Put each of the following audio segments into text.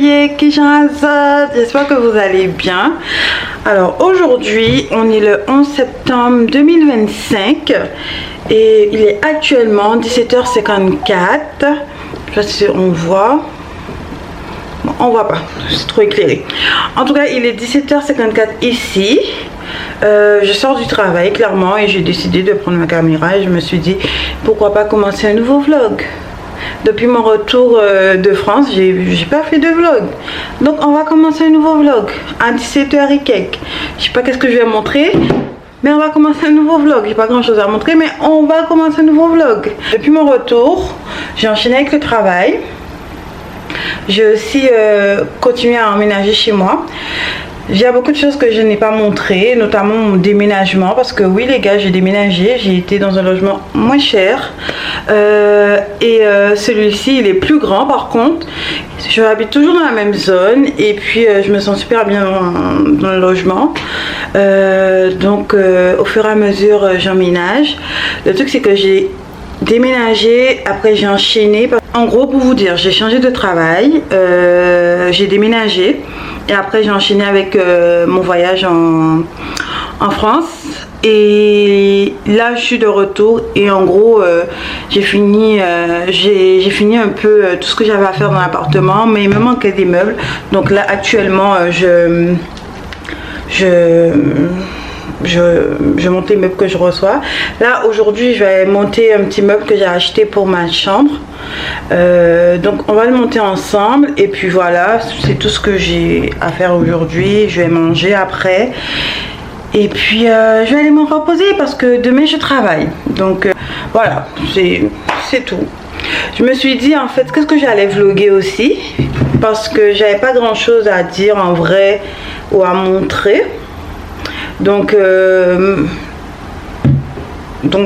atelier Kishanazad, j'espère que vous allez bien. Alors aujourd'hui on est le 11 septembre 2025 et il est actuellement 17h54. Je sais pas si on voit. Bon, on voit pas, c'est trop éclairé. En tout cas il est 17h54 ici. Je sors du travail clairement et j'ai décidé de prendre ma caméra et je me suis dit pourquoi pas commencer un nouveau vlog. Depuis mon retour de France, j'ai pas fait de vlog. Donc on va commencer un nouveau vlog à 17h et quelques. Je sais pas qu'est-ce que je vais montrer, mais on va commencer un nouveau vlog. J'ai pas grand chose à montrer, mais on va commencer un nouveau vlog. Depuis mon retour, j'ai enchaîné avec le travail. J'ai aussi continué à emménager chez moi. Il y a beaucoup de choses que je n'ai pas montrées, notamment mon déménagement, parce que oui les gars, j'ai déménagé, j'ai été dans un logement moins cher celui-ci il est plus grand. Par contre je habite toujours dans la même zone et puis je me sens super bien dans le logement, donc au fur et à mesure j'emménage. Le truc c'est que j'ai déménagé, après j'ai enchaîné. En gros, pour vous dire, j'ai changé de travail, j'ai déménagé et après j'ai enchaîné avec mon voyage en France. Et là je suis de retour et en gros j'ai fini un peu tout ce que j'avais à faire dans l'appartement, mais il me manquait des meubles. Donc là actuellement je monte les meubles que je reçois. Là aujourd'hui je vais monter un petit meuble que j'ai acheté pour ma chambre, donc on va le monter ensemble et puis voilà, c'est tout ce que j'ai à faire aujourd'hui. Je vais manger après et puis je vais aller me reposer parce que demain je travaille. Donc voilà, c'est tout. Je me suis dit en fait qu'est-ce que j'allais vlogger aussi, parce que j'avais pas grand chose à dire en vrai ou à montrer. Donc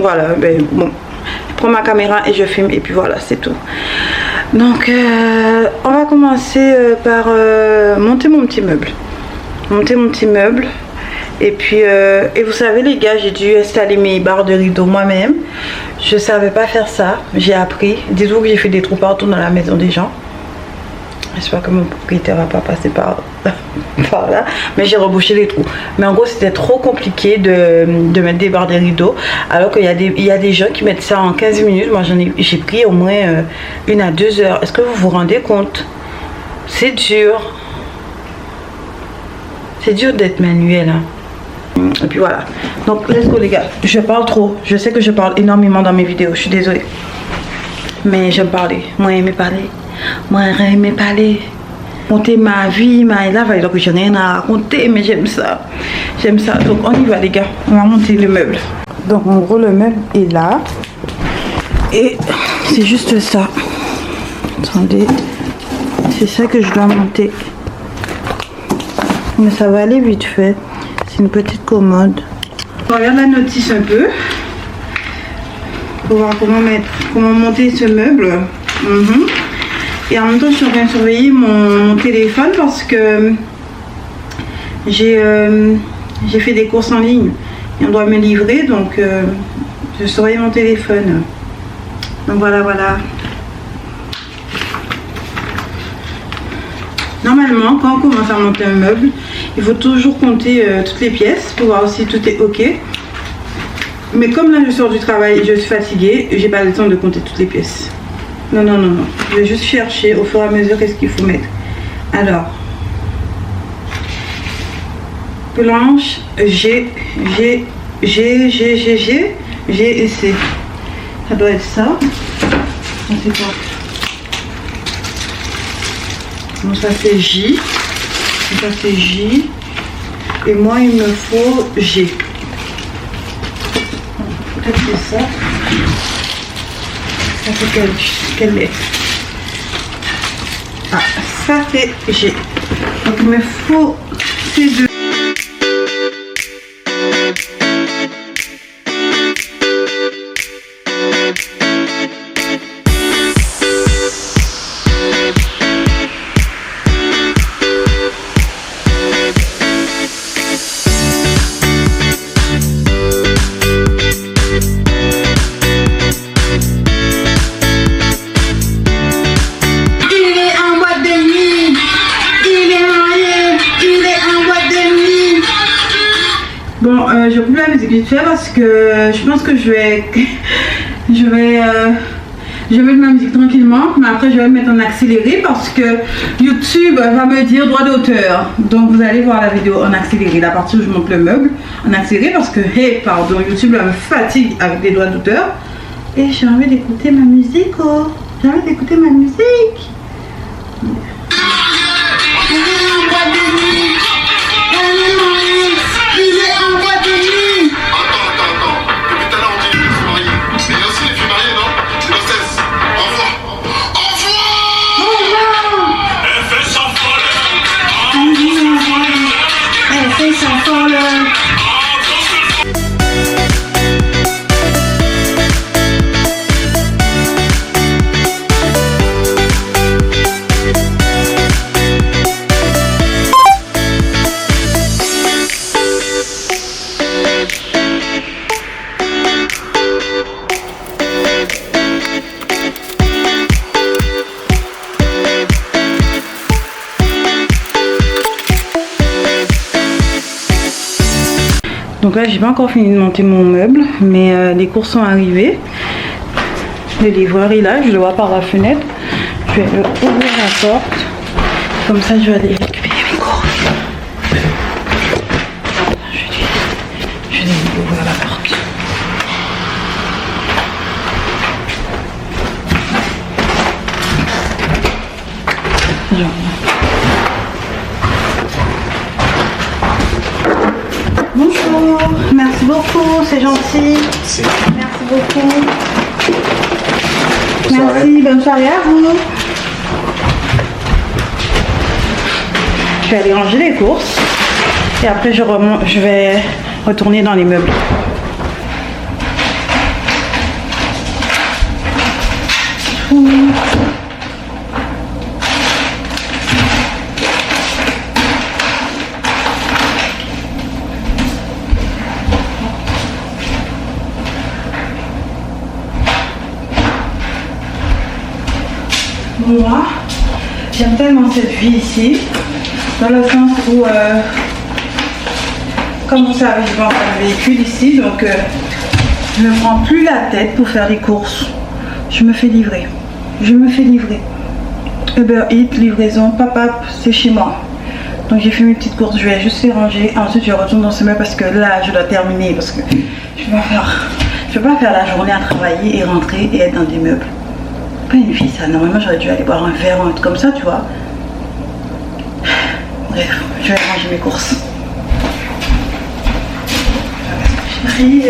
voilà, ben, bon, je prends ma caméra et je filme et puis voilà, c'est tout. Donc on va commencer par monter mon petit meuble. Et puis et vous savez les gars, j'ai dû installer mes barres de rideaux moi-même. Je savais pas faire ça, j'ai appris. Dites-vous que j'ai fait des trous partout dans la maison des gens. J'espère que mon propriétaire va pas passer par là, mais j'ai rebouché les trous. Mais en gros c'était trop compliqué de mettre des barres de rideaux, alors qu'il y a des gens qui mettent ça en 15 minutes. Moi j'ai pris au moins 1 à 2 heures. Est-ce que vous vous rendez compte? C'est dur. C'est dur d'être manuel hein. Et puis voilà, donc let's go les gars. Je parle trop, je sais que je parle énormément dans mes vidéos, je suis désolée, mais j'aime parler. Moi j'aime parler, monter ma vie, ma life, alors que j'ai rien à raconter, mais j'aime ça. Donc on y va les gars, on va monter le meuble. Donc en gros le meuble est là et c'est juste ça. Attendez, c'est ça que je dois monter, mais ça va aller vite fait. C'est une petite commode. On regarde la notice un peu pour voir comment monter ce meuble. Et en même temps je suis en train de surveiller mon téléphone parce que j'ai fait des courses en ligne et on doit me livrer, donc je surveille mon téléphone. Donc voilà. Normalement quand on commence à monter un meuble, il faut toujours compter toutes les pièces pour voir si tout est ok. Mais comme là je sors du travail et je suis fatiguée, j'ai pas le temps de compter toutes les pièces. Non. Je vais juste chercher au fur et à mesure qu'est-ce qu'il faut mettre. Alors, planche G et C. Ça doit être ça. Ça c'est quoi? Bon, ça c'est J. Ça c'est J. Et moi il me faut G. Peut-être c'est ça. Ça fait quelle lettre? Ah, ça fait G. Donc il me faut ces deux. Bon, je coupe la musique vite fait parce que je pense que je vais mettre ma musique tranquillement, mais après je vais mettre en accéléré parce que YouTube va me dire droit d'auteur. Donc vous allez voir la vidéo en accéléré, la partie où je monte le meuble en accéléré parce que, hey, pardon, YouTube me fatigue avec les droits d'auteur. Et j'ai envie d'écouter ma musique, oh. J'ai envie d'écouter ma musique. Donc là j'ai pas encore fini de monter mon meuble, mais les courses sont arrivées. Le livreur est là, je le vois par la fenêtre. Je vais ouvrir la porte, comme ça je vais aller récupérer mes courses. Je vais ouvrir la porte. Bonjour, merci beaucoup, c'est gentil. Merci beaucoup. Merci, bonne soirée à vous. Je vais aller ranger les courses et après je vais retourner dans les meubles. Moi, j'aime tellement cette vie ici, dans le sens où, comme vous savez, je vends un véhicule ici, donc je ne prends plus la tête pour faire les courses. Je me fais livrer. Uber Eats, livraison, papa, c'est chez moi. Donc j'ai fait mes petites courses, je vais juste les ranger. Ensuite je retourne dans ce meuble parce que là je dois terminer, parce que je ne peux pas faire la journée à travailler et rentrer et être dans des meubles. Pas une vie ça, normalement j'aurais dû aller boire un verre ou un truc comme ça, tu vois. Bref, je vais ranger mes courses. J'ai pris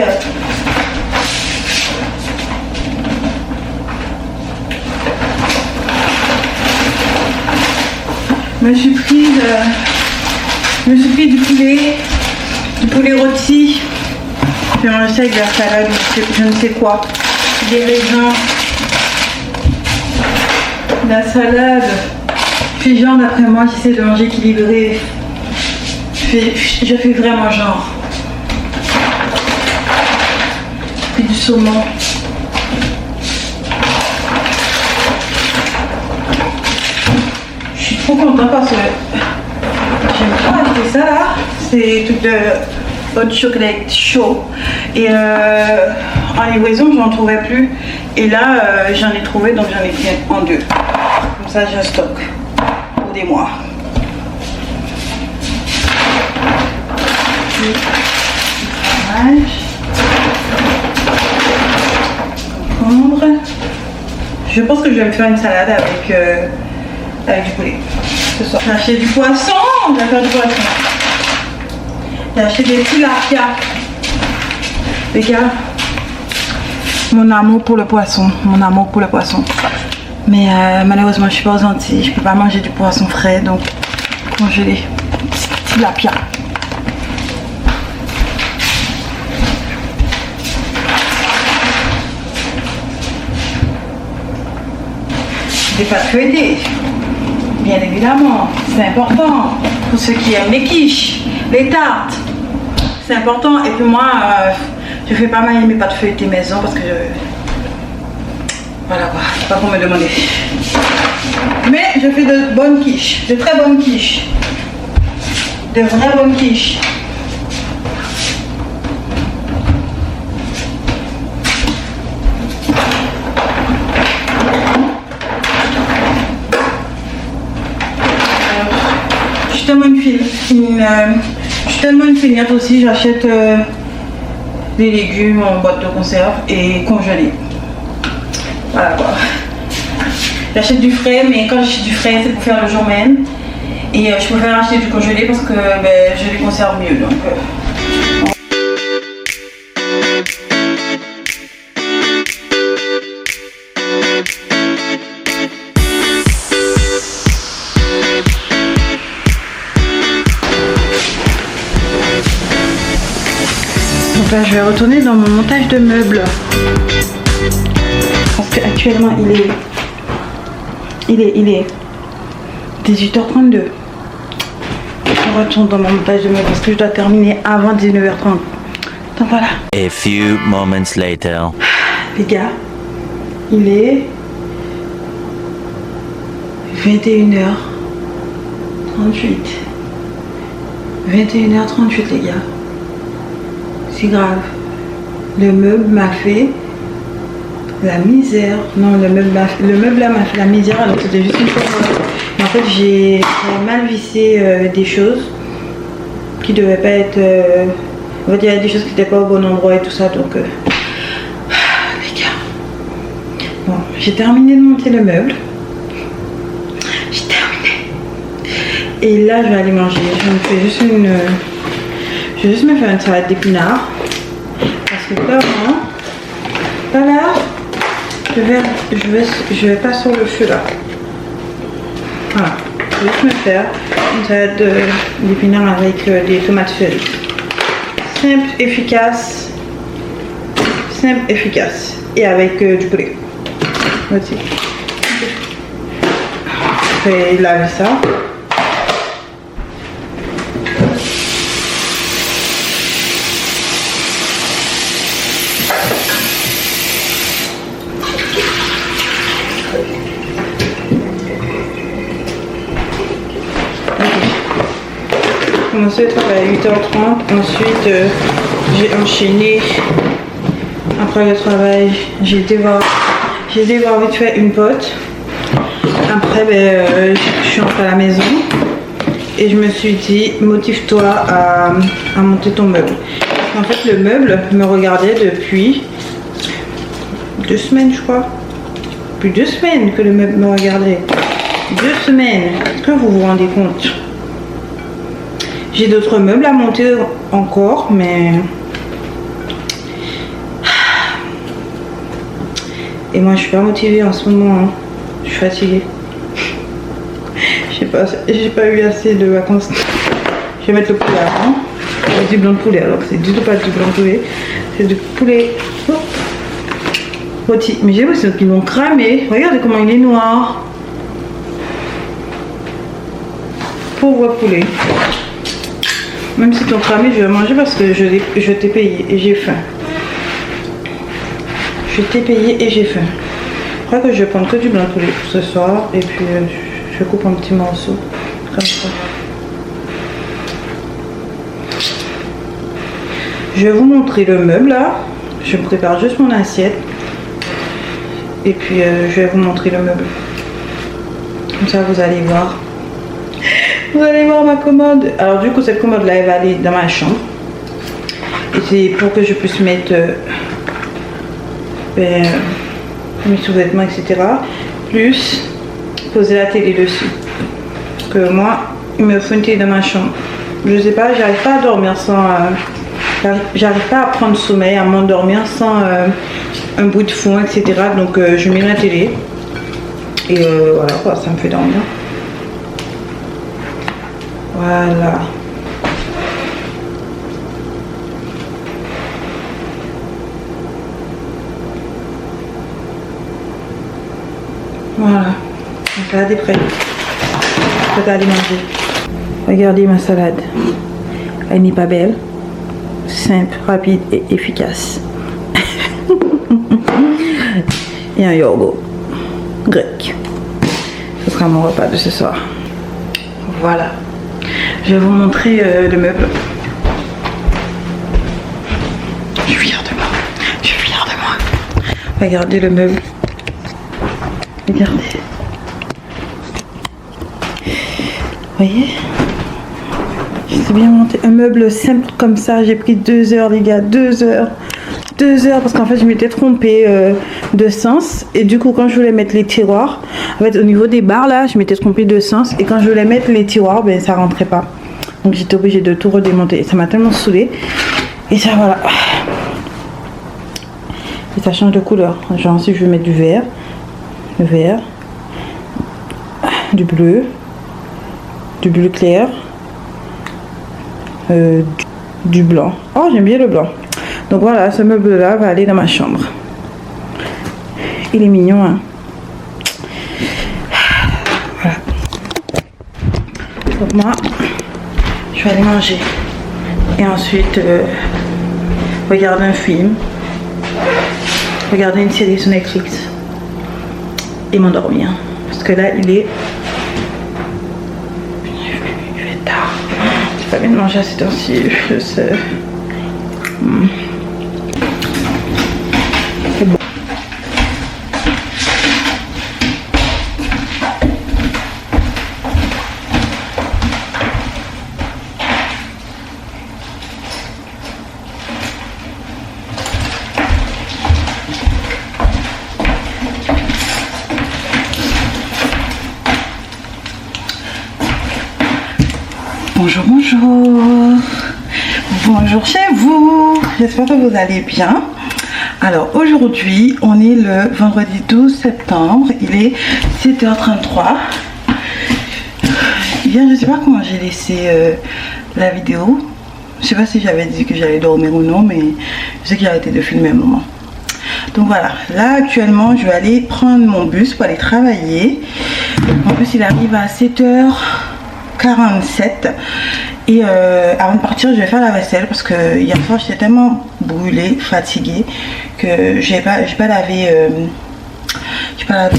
je me suis pris du poulet rôti. Je vais manger ça avec de la salade, je ne sais quoi, des raisins. La salade, puis genre d'après moi j'essaie de manger équilibré, je fais vraiment genre. Puis du saumon. Je suis trop contente parce que j'aime pas acheter ça là, c'est tout de hot chocolate chaud et en livraison j'en trouvais plus et là j'en ai trouvé, donc j'en ai pris en deux. Comme ça j'ai un stock pour des mois. Concombre. Je pense que je vais me faire une salade avec du poulet ce soir. J'ai acheté du poisson, on va faire du poisson. J'ai acheté des tilapia. Les gars, mon amour pour le poisson, mais malheureusement je suis pas aux Antilles, je peux pas manger du poisson frais, donc congelé. Tilapia. Des pâtes feuilletées, bien évidemment, c'est important pour ceux qui aiment les quiches, les tartes, c'est important. Et puis moi je fais pas mal mes pâtes feuilletées maison parce que voilà quoi, c'est pas pour me demander. Mais je fais de bonnes quiches, de très bonnes quiches, de vraies bonnes quiches. une feignante aussi, j'achète des légumes en boîte de conserve et congelés. Voilà quoi. J'achète du frais, mais quand j'achète du frais, c'est pour faire le jour même. Et je préfère acheter du congelé parce que je les conserve mieux. Donc, Donc là, je vais retourner dans mon montage de meubles. Parce qu'actuellement, il est 18h32. Je retourne dans mon montage de meubles parce que je dois terminer avant 19h30. Donc voilà. A few moments later. Les gars, il est 21h38. 21h38 les gars. C'est grave. Le meuble m'a fait la misère. Non, le meuble là m'a fait la misère alors que c'était juste une fois. En fait, j'ai mal vissé des choses qui devaient pas être. En fait, il y a des choses qui n'étaient pas au bon endroit et tout ça. Donc, les gars. Bon, j'ai terminé de monter le meuble. J'ai terminé. Et là, je vais aller manger. Je me fais juste une. Je vais juste me faire une salade d'épinards. Parce que clairement, voilà, je vais pas sur le feu là. Voilà, je vais juste me faire une salade d'épinards avec des tomates feuilles. Simple, efficace. Simple, efficace. Et avec du poulet. Voici. Je vais laver ça. J'ai commencé le travail à 8h30, ensuite j'ai enchaîné. Après le travail, j'ai été voir vite fait une pote. Après, je suis rentrée à la maison et je me suis dit, motive-toi à monter ton meuble. En fait, le meuble me regardait depuis 2 semaines, je crois. Plus 2 semaines que le meuble me regardait. 2 semaines. Est-ce que vous vous rendez compte? J'ai d'autres meubles à monter encore, mais... Et moi, je suis pas motivée en ce moment. Hein. Je suis fatiguée. J'ai pas eu assez de vacances. Je vais mettre le poulet avant. C'est du blanc de poulet, alors que c'est du tout pas du blanc de poulet. C'est du poulet. Oh. Rôti. Mais j'ai l'impression qu'ils vont cramer. Regardez comment il est noir. Pauvre poulet. Même si t'ont cramé, je vais manger parce que je t'ai payé et j'ai faim. Je t'ai payé et j'ai faim. Je crois que je vais prendre que du blanc de poulet pour ce soir. Et puis je coupe un petit morceau. Comme ça. Je vais vous montrer le meuble là. Je prépare juste mon assiette. Et puis je vais vous montrer le meuble. Comme ça vous allez voir. Vous allez voir ma commode. Alors du coup cette commode là elle va aller dans ma chambre. Et c'est pour que je puisse mettre mes sous-vêtements etc. Plus poser la télé dessus. Parce que moi il me faut une télé dans ma chambre. Je sais pas, j'arrive pas à dormir sans... j'arrive pas à prendre sommeil, à m'endormir sans un bruit de fond etc. Donc je mets la télé. Et voilà quoi, ça me fait dormir. Voilà. Voilà. La salade est prête. Prête à aller manger. Regardez ma salade. Elle n'est pas belle. Simple, rapide et efficace. Et un yogourt grec. Ce sera mon repas de ce soir. Voilà. Je vais vous montrer le meuble. Je suis fière de moi. Je suis fière de moi. Regardez le meuble. Regardez. Vous voyez? C'est bien monté. Un meuble simple comme ça, j'ai pris 2 heures les gars, 2 heures. 2 heures parce qu'en fait je m'étais trompée de sens et du coup quand je voulais mettre les tiroirs, en fait au niveau des barres là je m'étais trompée de sens et quand je voulais mettre les tiroirs ben ça rentrait pas, donc j'étais obligée de tout redémonter et ça m'a tellement saoulée. Et ça voilà, et ça change de couleur, genre si je veux mettre du vert, le vert, du bleu clair, du blanc. Oh j'aime bien le blanc. Donc voilà, ce meuble là va aller dans ma chambre. Il est mignon hein. Voilà. Donc moi je vais aller manger et ensuite regarder un film, regarder une série sur Netflix et m'endormir parce que là il est tard. C'est pas bien de manger à cette heure-ci, je sais. C'est bon. Bonjour, bonjour. Bonjour chez vous. J'espère que vous allez bien. Alors aujourd'hui, on est le vendredi 12 septembre. Il est 7h33. Hier, je sais pas comment j'ai laissé la vidéo. Je sais pas si j'avais dit que j'allais dormir ou non, mais je sais que j'ai arrêté de filmer un moment. Donc voilà, là actuellement, je vais aller prendre mon bus pour aller travailler. Mon bus, il arrive à 7h47. Et avant de partir, je vais faire la vaisselle parce que hier soir j'étais tellement brûlée, fatiguée que j'ai pas lavé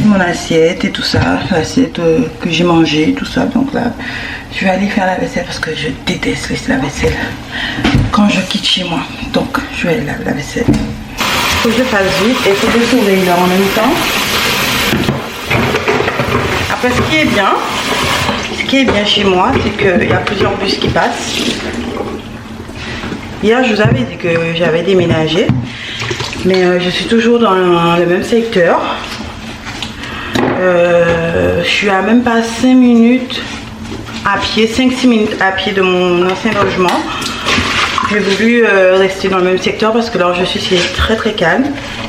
mon assiette et tout ça, l'assiette que j'ai mangé, tout ça. Donc là, je vais aller faire la vaisselle parce que je déteste laisser la vaisselle quand je quitte chez moi. Donc je vais aller laver la vaisselle. Il faut que je fasse vite et il faut que je surveille là en même temps. Après, ce qui est bien chez moi, c'est qu'il y a plusieurs bus qui passent. Hier, je vous avais dit que j'avais déménagé, mais je suis toujours dans le même secteur. Je suis à même pas 5 minutes à pied, 5-6 minutes à pied de mon ancien logement. J'ai voulu rester dans le même secteur parce que là où je suis, c'est très très calme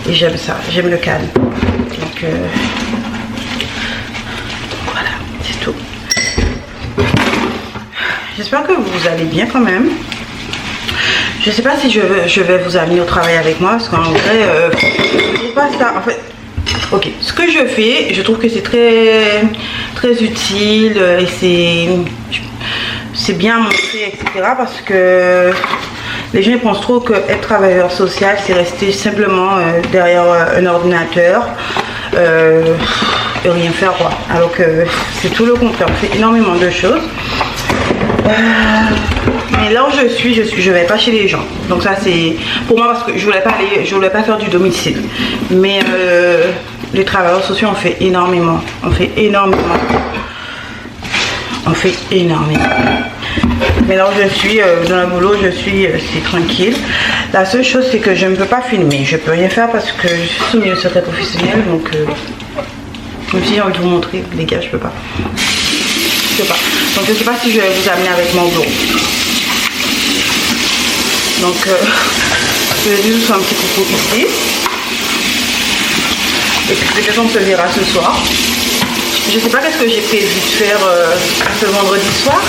et j'aime ça, j'aime le calme. Donc voilà, c'est tout. J'espère que vous allez bien quand même. Je sais pas si je vais vous amener au travail avec moi parce qu'en vrai, je pas ça. En fait, ok, ce que je fais, je trouve que c'est très utile et c'est bien montré, etc. Parce que les gens pensent trop que être travailleur social, c'est rester simplement derrière un ordinateur et rien faire quoi. Alors que c'est tout le contraire. On fait énormément de choses. Mais là où je vais pas chez les gens. Donc ça c'est pour moi parce que je voulais pas faire du domicile. Mais les travailleurs sociaux on fait énormément. Mais là où je suis dans le boulot, c'est tranquille. La seule chose c'est que je ne peux pas filmer. Je peux rien faire parce que je suis sous milieu secret professionnel. Donc même si j'ai envie de vous montrer, les gars, je peux pas. Donc je sais pas si je vais vous amener avec mon bureau. Donc je vais juste faire un petit coucou ici. Et puis peut-être on se verra ce soir. Je sais pas qu'est-ce que j'ai prévu de faire ce vendredi soir.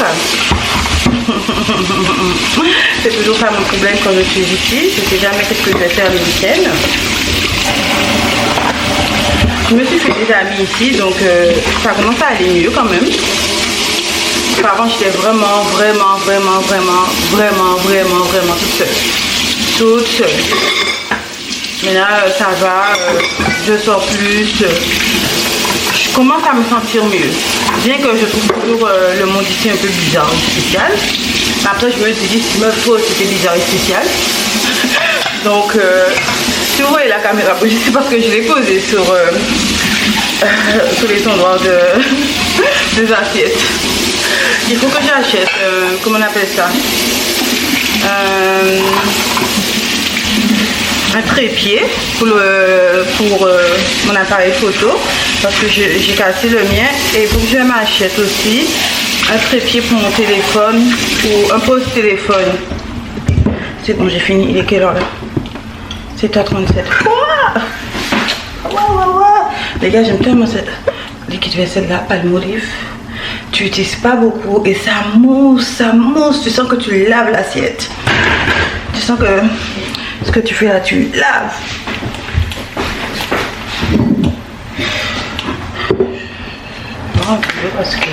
C'est toujours ça mon problème quand je suis ici. Je sais jamais qu'est-ce que je vais faire le week-end. Je me suis fait des amis ici, donc ça commence à aller mieux quand même. Avant j'étais vraiment toute seule. Mais là ça va, je sors plus, je commence à me sentir mieux. Bien que je trouve toujours le monde ici un peu bizarre et spécial. Après je me suis dit si me faut c'était bizarre et spécial. Donc si vous voyez la caméra, c'est parce que je l'ai posée sur les endroits des assiettes. Il faut que j'achète, comment on appelle ça, un trépied pour mon appareil photo, parce que j'ai cassé le mien. Et il faut que je m'achète aussi un trépied pour mon téléphone, ou un pose-téléphone. C'est bon, j'ai fini. Il est quelle heure là? 7h37. Les gars, j'aime tellement cette liquide vaisselle là, Palmolive. Tu n'utilises pas beaucoup et ça mousse, ça mousse. Tu sens que tu laves l'assiette. Tu sens que ce que tu fais là, tu laves. Non, un peu parce que...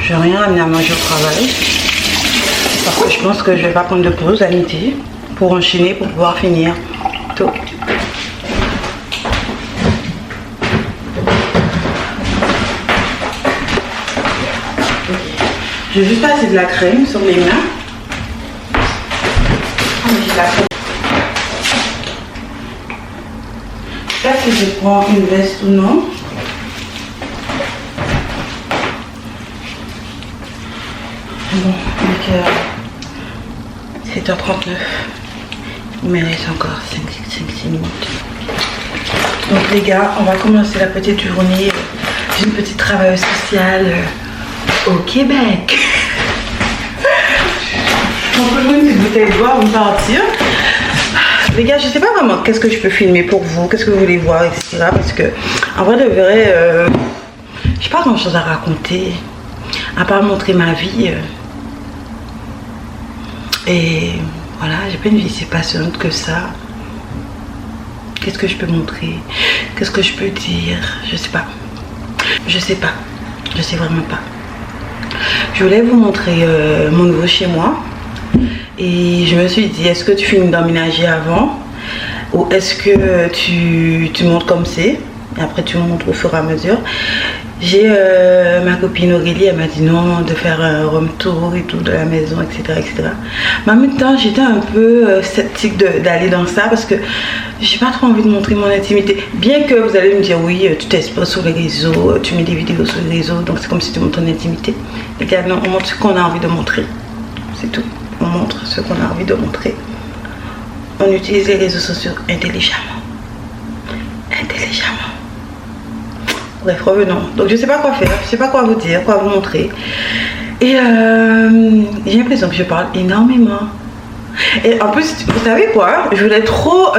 je n'ai rien amené à manger au travail. Parce que je pense que je vais pas prendre de pause à midi pour enchaîner, pour pouvoir finir tôt. Je vais juste passer de la crème sur les mains. Ah, mais j'ai de la crème. Je sais pas si je prends une veste ou non. Bon, donc 7h39. Il me reste encore 5-6 minutes. Donc les gars, on va commencer la petite journée d'une petite travailleuse sociale au Québec. On peut jouer une petite bouteille d'eau avant de partir. Les gars, je sais pas vraiment qu'est-ce que je peux filmer pour vous, qu'est-ce que vous voulez voir, etc. Parce que en vrai de vrai, j'ai pas grand chose à raconter, à part montrer ma vie. Et voilà, j'ai pas une vie si passionnante que ça. Qu'est-ce que je peux montrer? Qu'est-ce que je peux dire? Je sais pas. Je sais pas. Je sais vraiment pas. Je voulais vous montrer mon nouveau chez moi. Et je me suis dit, est-ce que tu finis d'emménager avant? Ou est-ce que tu montes comme c'est? Et après tu montres au fur et à mesure. J'ai ma copine Aurélie, elle m'a dit non, de faire un room tour et tout de la maison, etc. etc. Mais en même temps, j'étais un peu sceptique d'aller dans ça parce que j'ai pas trop envie de montrer mon intimité. Bien que vous allez me dire, oui, tu t'exposes sur les réseaux, tu mets des vidéos sur les réseaux, donc c'est comme si tu montres ton intimité. Les gars, non, on montre ce qu'on a envie de montrer. C'est tout. On montre ce qu'on a envie de montrer. On utilise les réseaux sociaux intelligemment. Intelligemment. Bref, revenons. Donc je sais pas quoi faire, je sais pas quoi vous dire, quoi vous montrer. Et j'ai l'impression que je parle énormément. Et en plus, vous savez quoi? Je voulais trop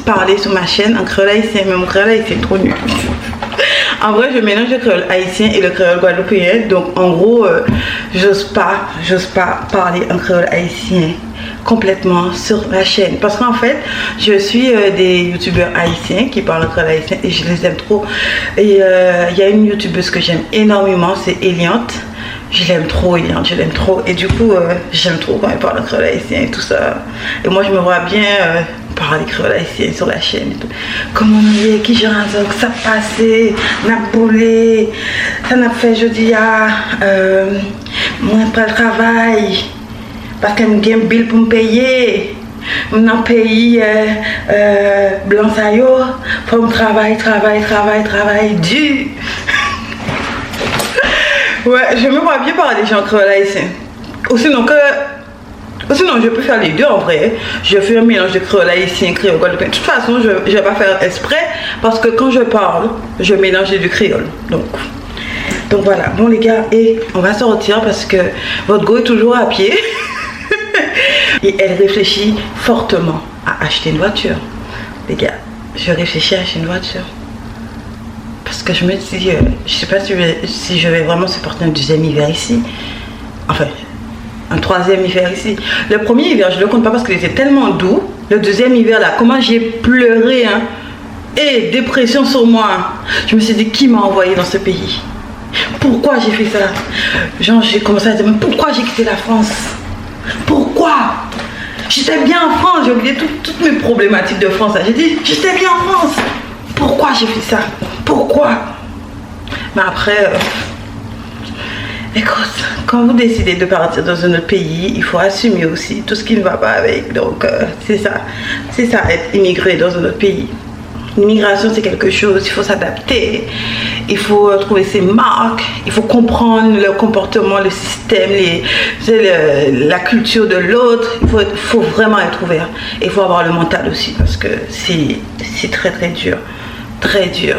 parler sur ma chaîne en créole haïtien, mais mon créole haïtien est trop nul. En vrai, je mélange le créole haïtien et le créole guadeloupéen. Donc en gros, j'ose pas parler en créole haïtien complètement sur la chaîne. Parce qu'en fait, je suis des youtubeurs haïtiens qui parlent en créole haïtien et je les aime trop. Et il y a une youtubeuse que j'aime énormément, c'est Eliante. Je l'aime trop, Eliante, je l'aime trop. Et du coup, j'aime trop quand elle parle en créole haïtien et tout ça. Et moi, je me vois bien parler créole haïtien sur la chaîne et tout. Comment on est, qui j'ai raison, que ça passé, n'a boulé, ça n'a fait jeudi à moi pas le travail. Parce que j'ai un bill pour me payer. Dans le pays blanc ça y est, faut me travailler dur. Ouais, je me vois bien parler des gens créoles haïtiens. Ou sinon je peux faire les deux en vrai. Je fais un mélange de créole haïtien, créole guadeloupéen. De toute façon, je vais pas faire exprès parce que quand je parle, je mélange les deux créoles. Donc voilà. Bon les gars, et on va sortir parce que votre go est toujours à pied. Et elle réfléchit fortement à acheter une voiture. Les gars, je réfléchis à acheter une voiture. Parce que je me dis, je sais pas si je vais vraiment supporter un deuxième hiver ici. Enfin, un troisième hiver ici. Le premier hiver, je le compte pas parce qu'il était tellement doux. Le deuxième hiver là, comment j'ai pleuré, hein. Et dépression sur moi. Je me suis dit, qui m'a envoyé dans ce pays? Pourquoi j'ai fait ça? Genre, j'ai commencé à dire, mais pourquoi j'ai quitté la France? Pourquoi? J'étais bien en France, j'ai oublié toutes mes problématiques de France. J'ai dit, j'étais bien en France. Pourquoi j'ai fait ça? Pourquoi? Mais après, écoute, quand vous décidez de partir dans un autre pays, il faut assumer aussi tout ce qui ne va pas avec. Donc, c'est ça, être immigré dans un autre pays. L'immigration, c'est quelque chose, il faut s'adapter, il faut trouver ses marques, il faut comprendre le comportement, le système, la culture de l'autre. Il faut vraiment être ouvert. Et il faut avoir le mental aussi, parce que c'est très très dur. Très dur.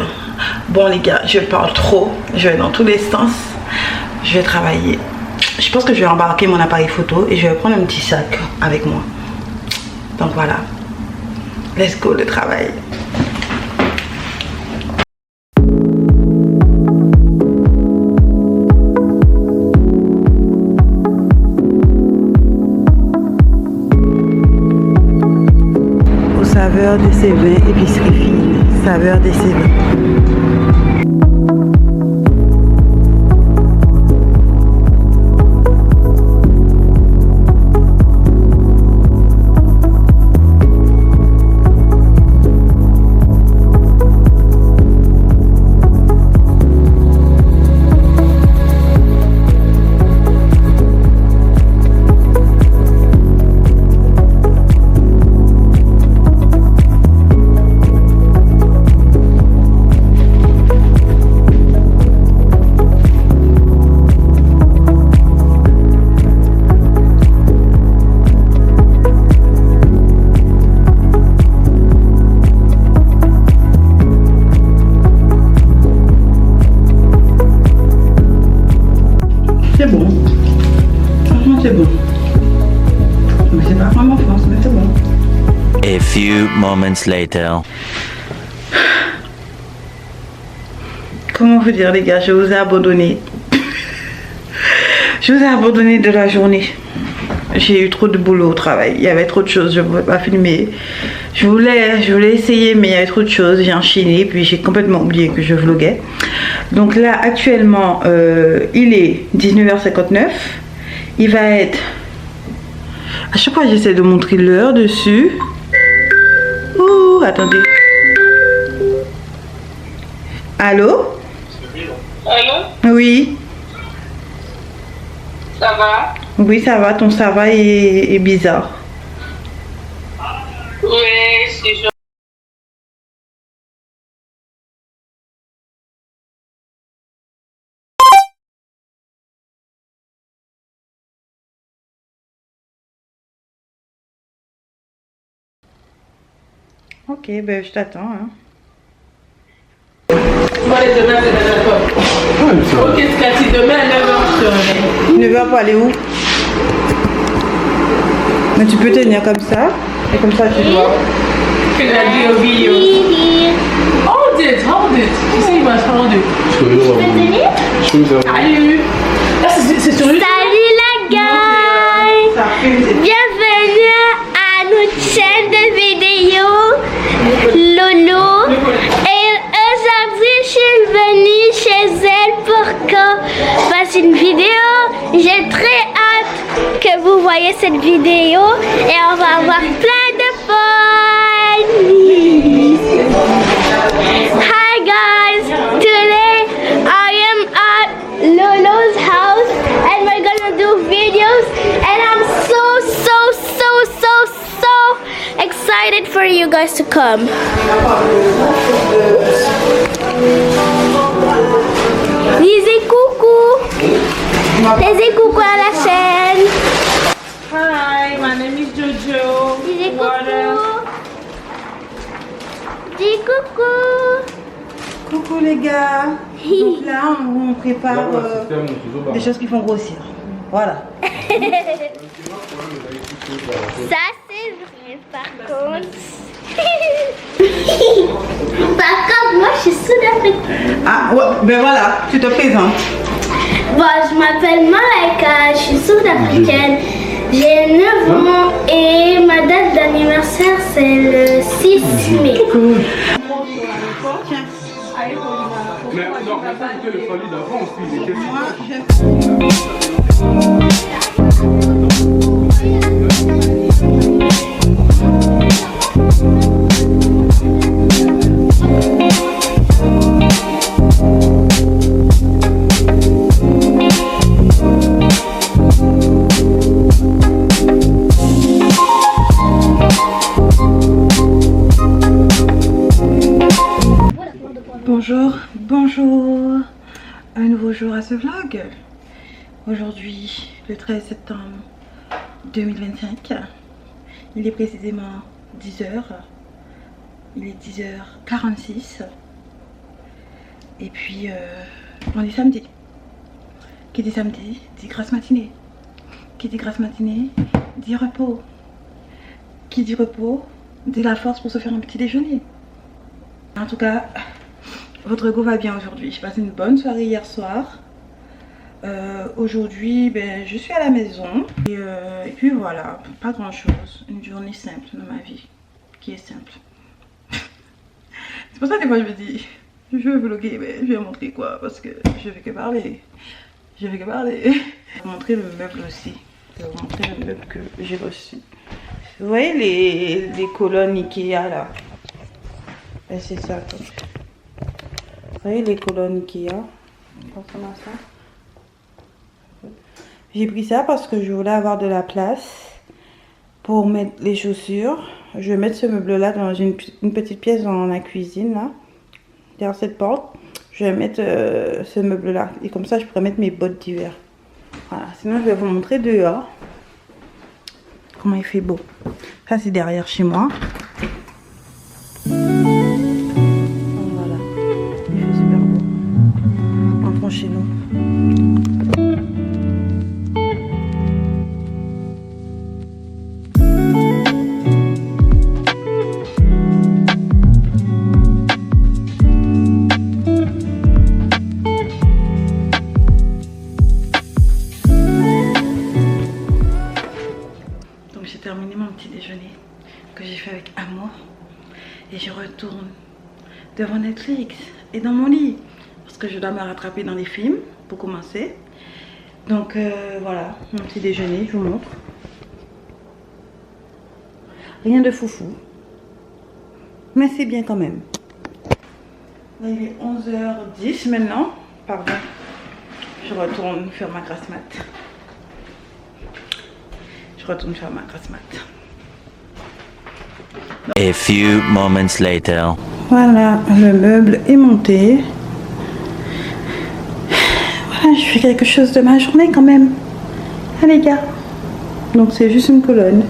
Bon les gars, je parle trop, je vais dans tous les sens. Je vais travailler. Je pense que je vais embarquer mon appareil photo et je vais prendre un petit sac avec moi. Donc voilà. Let's go le travail. Aux saveurs de ces vins, épicerie fine. Saveur de ces vins. C'est bon. Franchement, c'est bon. Mais c'est pas vraiment France, mais c'est bon. A few moments later. Comment vous dire, les gars, je vous ai abandonné. Je vous ai abandonné de la journée. J'ai eu trop de boulot au travail. Il y avait trop de choses, je ne pouvais pas filmer. Je voulais essayer, mais il y avait trop de choses. J'ai enchaîné, puis j'ai complètement oublié que je vloguais. Donc là, actuellement, il est 19h59. Il va être... À chaque fois, j'essaie de montrer l'heure dessus. Ouh, attendez. Allô? Allô? Oui. Ça va? Oui, ça va. Ton ça va est bizarre. Oui, c'est genre. Ok, ben je t'attends. Hein. Bon, allez, demain, c'est d'accord. Ok, Cathy, demain à 9h, je te reviens. 9h pour aller où? Mais tu peux tenir comme ça. Et comme ça, tu vois. Tu l'as dit au vidéo. Hold it. Tu sais, il m'a hold it. Salut. Ah, c'est sur YouTube. Salut la gang! Ça filme, c'est... Bienvenue à notre chaîne de vidéo Lolo. Et aujourd'hui, je suis venue chez elle pour qu'on fasse une vidéo. J'ai très hâte que vous voyez cette vidéo et on va avoir plein de fun. Hi guys! Today I am at Lolo's house and we're gonna do videos and I'm so excited for you guys to come. Disez coucou! Disez coucou à la chaîne! Hi, my name is Jojo. Disez Water. coucou! Dis coucou! Coucou les gars. Donc là, on prépare des choses qui font grossir. Voilà. Ça c'est vrai par contre. Par contre, moi je suis sud-africaine. Ah ouais, ben voilà, tu te présentes. Bon, je m'appelle Malaika, je suis sud-africaine. J'ai 9 ans et ma date d'anniversaire c'est le 6 mai. Cool. Mais non, mais ça c'était le solide avant aussi, il était ce vlog. Aujourd'hui, le 13 septembre 2025. Il est précisément 10h. Il est 10h46. Et puis, on est samedi. Qui dit samedi, dit grasse matinée. Qui dit grasse matinée, dit repos. Qui dit repos, dit la force pour se faire un petit déjeuner. En tout cas, votre go va bien aujourd'hui. J'ai passé une bonne soirée hier soir. Aujourd'hui, ben, je suis à la maison. Et puis voilà, pas grand chose. Une journée simple dans ma vie. Qui est simple. C'est pour ça que des fois je me dis, je vais vlogger, mais je vais montrer quoi? Parce que je vais que parler. Je vais que parler. Je vais vous montrer le meuble aussi. Je vais vous montrer le meuble que j'ai reçu. Vous voyez les colonnes Ikea là? C'est ça. Vous voyez les colonnes Ikea? Pensez à ça. J'ai pris ça parce que je voulais avoir de la place pour mettre les chaussures. Je vais mettre ce meuble là dans une petite pièce dans la cuisine là, derrière cette porte. Je vais mettre ce meuble là et comme ça je pourrais mettre mes bottes d'hiver. Voilà, sinon je vais vous montrer dehors comment il fait beau. Ça c'est derrière chez moi. Voilà, il fait super beau. Entrons chez nous. Terminé mon petit déjeuner que j'ai fait avec amour et je retourne devant Netflix et dans mon lit parce que je dois me rattraper dans les films pour commencer. Donc voilà mon petit déjeuner, je vous montre. Rien de foufou mais c'est bien quand même. Là, il est 11h10 maintenant, pardon. Je retourne faire ma grasse mat. Je retourne faire ma grasse mat. A few moments later. Voilà, le meuble est monté. Voilà, je fais quelque chose de ma journée quand même. Ah les gars. Donc c'est juste une colonne.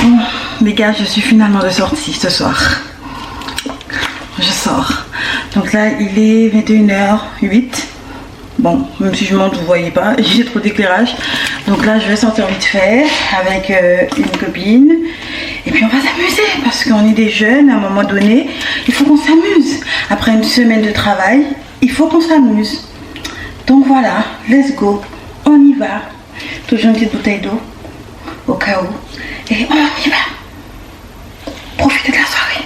Bon, les gars, je suis finalement de sortie ce soir. Je sors. Donc là, il est 21h08. Bon, même si je monte, vous voyez pas, j'ai trop d'éclairage. Donc là, je vais sortir vite fait avec une copine. Et puis on va s'amuser parce qu'on est des jeunes. À un moment donné, il faut qu'on s'amuse. Après une semaine de travail, il faut qu'on s'amuse. Donc voilà, let's go. On y va. Toujours une petite bouteille d'eau au cas où. Et on y va. Profitez de la soirée.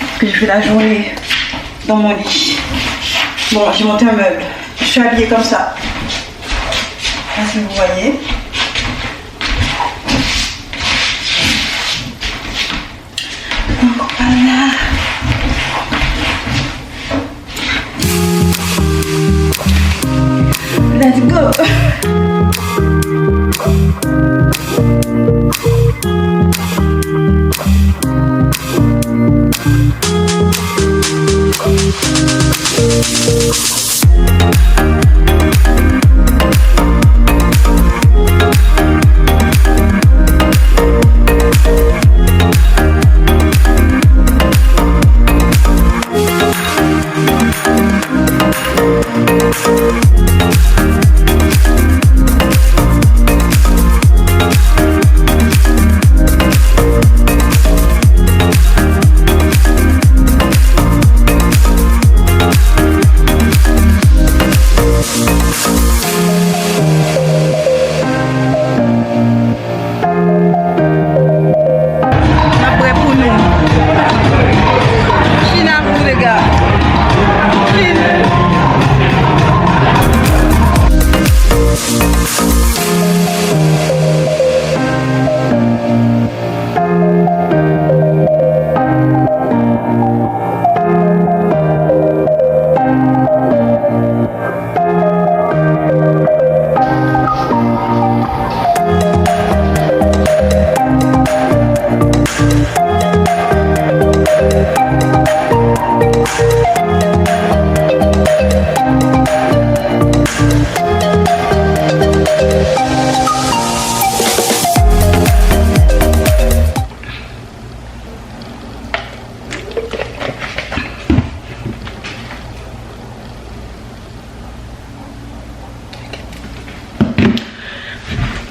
Parce que je fais la journée dans mon lit. Bon, j'ai monté un meuble. Je suis habillée comme ça. Là, si vous voyez. Donc voilà. Let's go.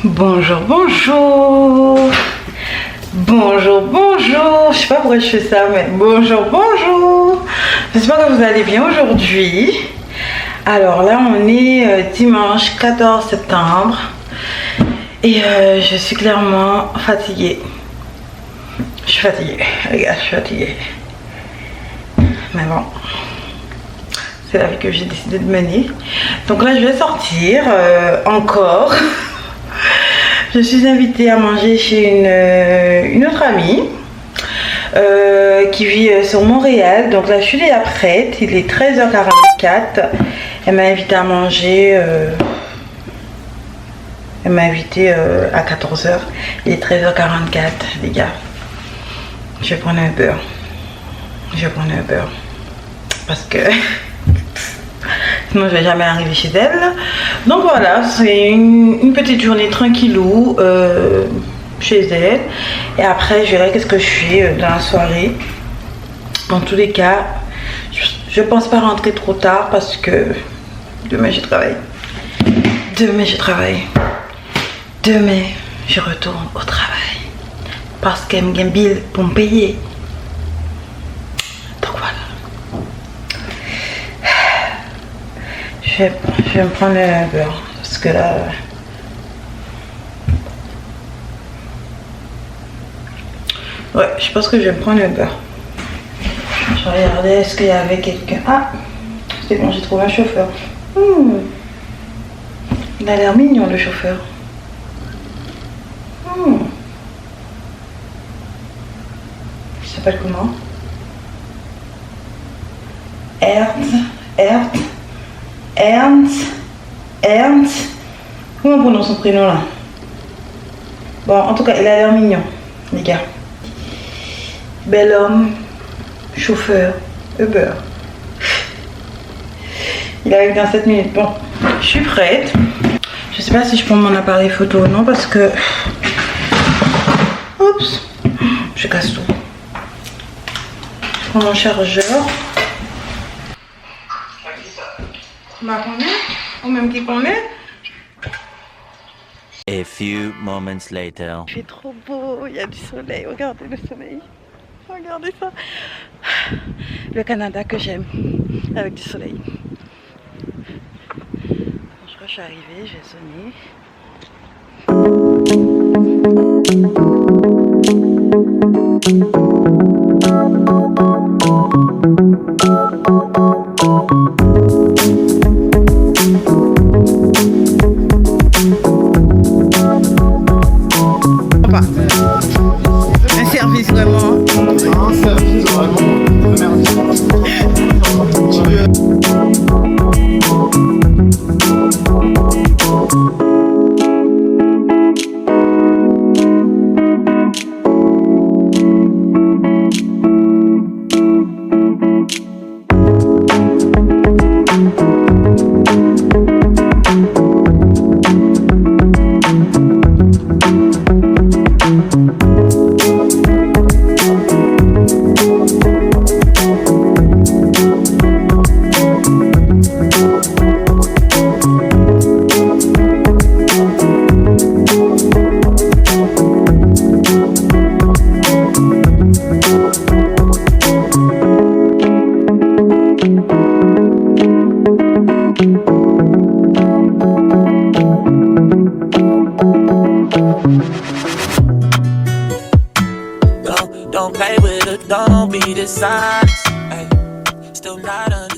Bonjour, bonjour. Bonjour, bonjour. Je sais pas pourquoi je fais ça, mais bonjour, bonjour. J'espère que vous allez bien aujourd'hui. Alors là, on est dimanche 14 septembre. Et je suis clairement fatiguée. Je suis fatiguée, les gars, je suis fatiguée. Mais bon, c'est la vie que j'ai décidé de mener. Donc là, je vais sortir encore. Je suis invitée à manger chez une autre amie qui vit sur Montréal. Donc là, je suis déjà prête. Il est 13h44. Elle m'a invitée à manger. Elle m'a invitée à 14h. Il est 13h44, les gars. Je vais prendre un beurre. Je vais prendre un beurre. Parce que sinon je vais jamais arriver chez elle. Donc voilà, c'est une petite journée tranquillou chez elle. Et après je verrai qu'est-ce que je fais dans la soirée. Dans tous les cas, je pense pas rentrer trop tard parce que demain je travaille. Demain je travaille. Demain je retourne au travail. Parce qu'elle me gagne bill pour me payer. Donc voilà. Je vais me prendre un beurre. Parce que là... Ouais, je pense que je vais me prendre un beurre. Je regardais est-ce qu'il y avait quelqu'un. Ah, c'est bon, j'ai trouvé un chauffeur. Il a l'air mignon le chauffeur. Il s'appelle comment? Ernst. Comment on prononce son prénom là? Bon, en tout cas, il a l'air mignon, les gars. Bel homme, chauffeur, Uber. Il arrive dans 7 minutes. Bon, je suis prête. Je sais pas si je prends mon appareil photo ou non parce que... Oups, je casse tout. Je prends mon chargeur. Ma combien? Ou même qui combien? A few moments later. Il fait trop beau, il y a du soleil. Regardez le soleil. Regardez ça. Le Canada que j'aime, avec du soleil. Je crois que je suis arrivée, j'ai sonné. Un service vraiment. Un service vraiment. Don't play with it, don't be dishonest. Ay, still not